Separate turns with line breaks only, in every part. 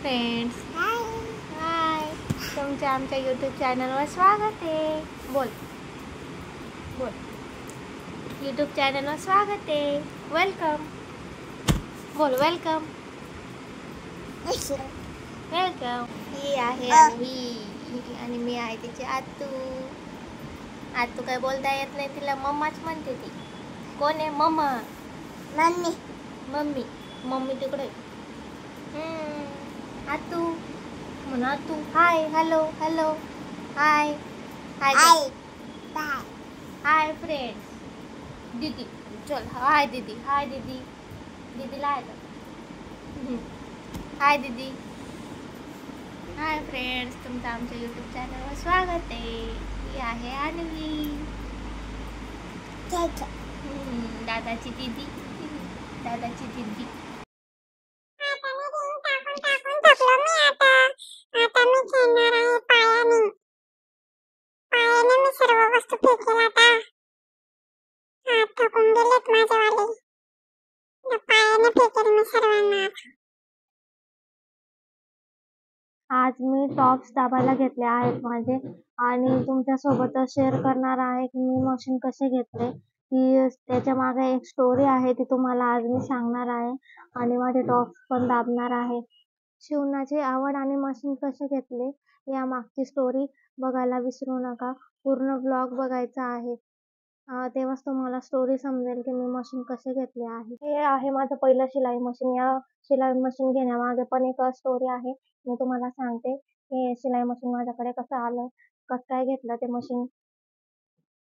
Friends, हाय. तुमच्या आमच्या YouTube चॅनलवर स्वागत आहे. बोल बोल. यूट्यूब चॅनलवर स्वागत आहे. वेलकम. बोल वेलकम. वेलकम. ही आहे अन्वी आणि मी आहे तिची आतू. आतू काय बोलता येत नाही तिला, मम्माच म्हणते ती. कोण आहे मम्मा?
मम्मी.
मम्मी. मम्मी तिकडे. आतू म्हणा. आतू hi. Hello hello. Hi hi
hi bye.
Hi friends. दीदी चल. हाय दीदी. हाय दीदी. दीदीला आहे हाय दीदी. हाय फ्रेंड्स, तुमचं आमच्या यूट्यूब चॅनलवर स्वागत आहे. ही आहे अन्वी, दादाची दीदी. दादाची दीदी.
सर्व वस्तू फेकेल आता. थकून गेलेत माझेवाले. पायाने फेकेल मी सर्वांना.
आज मी टॉप्स दाबायला घेतले आहेत माझे, आणि तुमच्यासोबत शेअर करणार आहे की मी मशीन कसे घेतले. ती त्याच्या मागे एक स्टोरी आहे, ती तुम्हाला आज मी सांगणार आहे. आणि माझे टॉप्स पण दाबणार आहे. शिवण्याची आवड आणि मशीन कसे घेतले या मागची स्टोरी बघायला विसरू नका. पूर्ण ब्लॉग बघायचा आहे. तेव्हाच तुम्हाला स्टोरी समजेल की मी मशीन कसे घेतले आहे. हे आहे माझं पहिलं शिलाई मशीन. या शिलाई मशीन घेण्यामागे पण एक स्टोरी आहे, मी तुम्हाला सांगते. हे शिलाई मशीन माझ्याकडे कसं आलं, कसं काय घेतलं ते मशीन.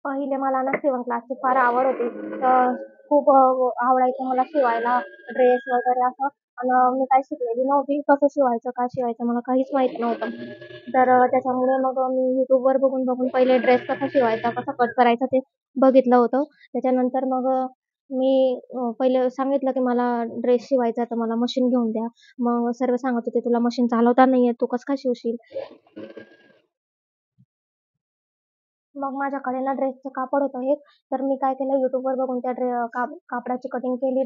पहिले मला ना शिवण क्लासची फार आवड होती. तर खूप आवडायचं मला शिवायला ड्रेस वगैरे असं. आणि मी काही शिकलेली नव्हती, कसं शिवायचं काय शिवायचं मला काहीच माहित नव्हतं. तर त्याच्यामुळे मग मी युट्यूबवर बघून बघून पहिले ड्रेस कसा शिवायचा, कसा कट करायचा ते बघितलं होतं. त्याच्यानंतर मग मी पहिले सांगितलं की मला ड्रेस शिवायचा, तर मला मशीन घेऊन द्या. मग सर्व सांगत होते तुला मशीन चालवता नाही येत, तू कसं काय शिवशील. मग माझ्याकडे ना ड्रेसचं कापड होतं एक. तर मी काय केलं, युट्यूबवर बघून त्या कापडाची कटिंग केली.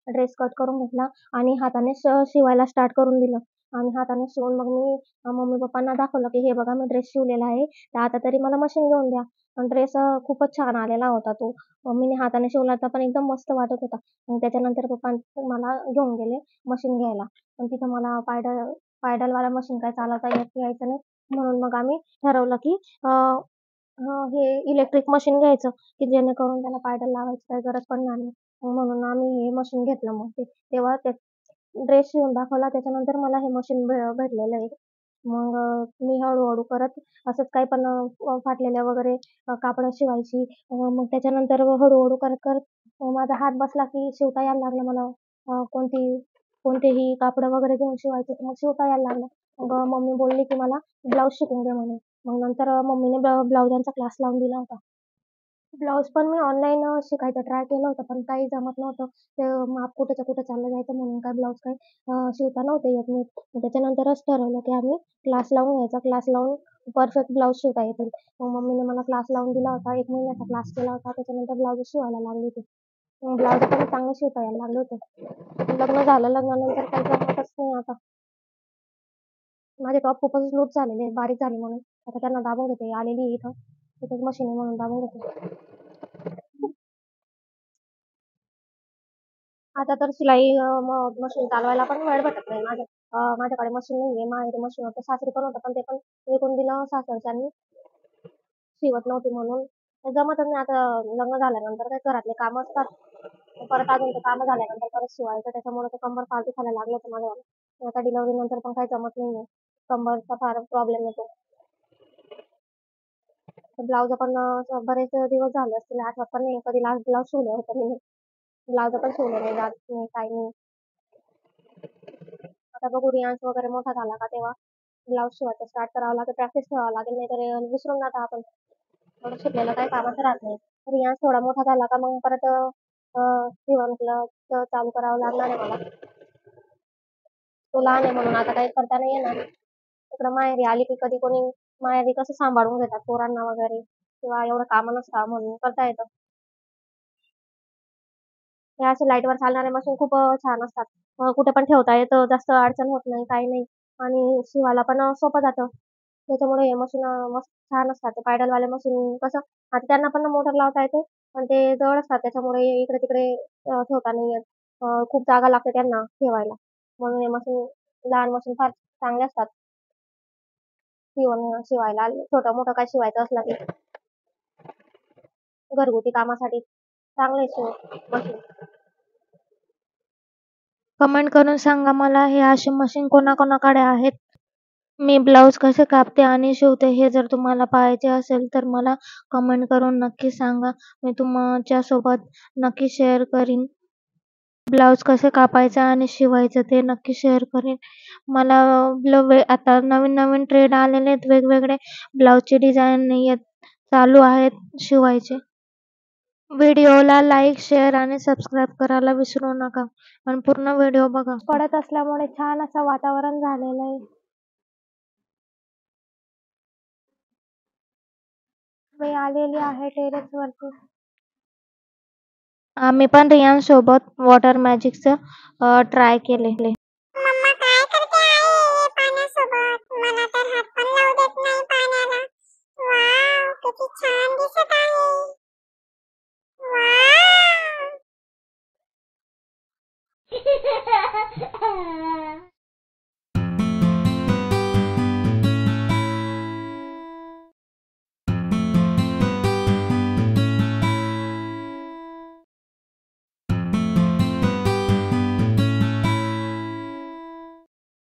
ड्रेस कट करून घेतला आणि हाताने शिवायला स्टार्ट करून दिलं. आणि हाताने शिवून मग मी मम्मी पप्पांना दाखवलं की हे बघा मी ड्रेस शिवलेला आहे, तर आता तरी मला मशीन घेऊन द्या. पण ड्रेस खूपच छान आलेला होता तो. मम्मीने हाताने शिवला होता पण एकदम मस्त वाटत होता. मग त्याच्यानंतर पप्पा मला घेऊन गेले मशीन घ्यायला. पण तिथं मला पायडलवाला मशीन काय चालवता यायचं नाही. म्हणून मग आम्ही ठरवलं की हे इलेक्ट्रिक मशीन घ्यायचं, की जेणेकरून त्याला पायडल लावायची काही गरज पडणार नाही. म्हणून आम्ही हे मशीन घेतलं. मग तेव्हा ते ड्रेस शिवून दाखवला, त्याच्यानंतर मला हे मशीन भेटलेलं आहे. मग मी हळूहळू करत असंच काही पण फाटलेल्या वगैरे कापडं शिवायची. मग त्याच्यानंतर हळूहळू करत करत माझा हात बसला की शिवता यायला लागलं मला. कोणतेही कापडं वगैरे घेऊन शिवायचे तर मग शिवता यायला लागलं. मग मम्मी बोलली की मला ब्लाऊज शिकून दे म्हणून. मग नंतर मम्मीने ब्लाउजांचा क्लास लावून दिला होता. ब्लाऊज पण मी ऑनलाईन शिकायचं ट्राय केलं होतं, पण काही जमत नव्हतं. ते माप कुठेच्या कुठे चाललं जायचं, म्हणून काय ब्लाऊज काही शिवता नव्हते येत नीट. त्याच्यानंतरच ठरवलं की आम्ही क्लास लावून घ्यायचा. क्लास लावून परफेक्ट ब्लाऊज शिवता येतील. मग मम्मीने मला क्लास लावून दिला होता. 1 महिन्याचा क्लास केला होता. त्याच्यानंतर ब्लाऊज शिवायला लागले होते. ब्लाऊज पण चांगले शिवता यायला लागले होते. लग्न झालं. लग्नानंतर काही जमतच नाही आता. माझे टॉप खूपच लूज झालेले, बारीक झाले म्हणून आता त्यांना दाबून घेते. आलेली इथं तिथंच मशीन आहे म्हणून दाबून घेते. आता तर शिलाई मशीन चालवायला पण वेळ भेटत नाही. माझ्याकडे मशीन नाहीये. माहेरी मशीन होतं, सासरी पण होतं, पण ते पण विकून दिलं सासरच्यांनी. शिवत नव्हती म्हणून जमतच नाही. आता लग्न झाल्यानंतर काय घरातले कामं असतात, परत अजून ते कामं झाल्यानंतर परत शिवायचं, त्याच्यामुळे ते कंबर फार दुखायला लागलं होतं माझं. आता डिलिव्हरी नंतर पण काही जमत नाहीये, कंबरचा फार प्रॉब्लेम येतो. ब्लाऊज पण बरेच दिवस झाले असतील, आठवत पण नाही कधी लास्ट ब्लाऊज शिवलं होतं मी. ब्लाऊज पण शिवले नाही, जात नाही काही नाही. आता बघू, रियान्स वगैरे मोठा झाला का तेव्हा ब्लाऊज शिवायचं स्टार्ट करावं लागेल. प्रॅक्टिस ठेवावं लागेल, नाही तर विसरून जाता आपण. थोडं शिकलेलं काही कामाचं राहत नाही. रियान्स थोडा मोठा झाला का मग परत शिवण क्लास चालू करावं लागणार आहे मला. तो लहान आहे म्हणून आता काही करता नाही येणार. तिकडं माहेरी आली की कधी कोणी माहेरी कसं सांभाळून घेतात पोरांना वगैरे, किंवा एवढं कामं नसतं म्हणून करता येतं. हे असे लाईटवर चालणारे मशीन खूप छान असतात. कुठे पण ठेवता येतं, जास्त अडचण होत नाही, काही नाही. आणि शिवायला पण सोपं जातं. त्याच्यामुळे हे मशीन मस्त छान असतात. ते पायडलवाले मशीन कसं आता त्यांना पण मोटर लावता येते, पण ते जड असतात त्याच्यामुळे इकडे-तिकडे ठेवता नाही येत. खूप जागा लागते त्यांना ठेवायला. म्हणून हे मशीन लहान मशीन फार चांगले असतात शिवायला. छोटं-मोठं काही शिवायचं असलं की घरगुती कामासाठी चांगले मशीन. कमेंट करून सांगा मला हे अशी मशीन कोणाकोणाकडे आहेत. मी ब्लाऊज कसे कापते आणि शिवते हे जर तुम्हाला पाहायचे असेल तर मला कमेंट करून नक्की सांगा. मी तुमच्यासोबत नक्की शेअर करीन. ब्लाऊज कसे कापायचं आणि शिवायचं ते नक्की शेअर करीन. मला आता नवीन-नवीन ट्रेंड आलेले आहेत. वेगवेगळे ब्लाऊजचे डिझाइन चालू आहेत शिवायचे. व्हिडिओला लाईक, शेअर आणि सबस्क्राईब करायला विसरू नका आणि पूर्ण व्हिडिओ बघा. पडत असल्यामुळे छान असं वातावरण झालेलं आहे. मी आलेली आहे टेरेसवरती. आम्ही पण रियांसोबत वॉटर मॅजिकचं ट्राय केले.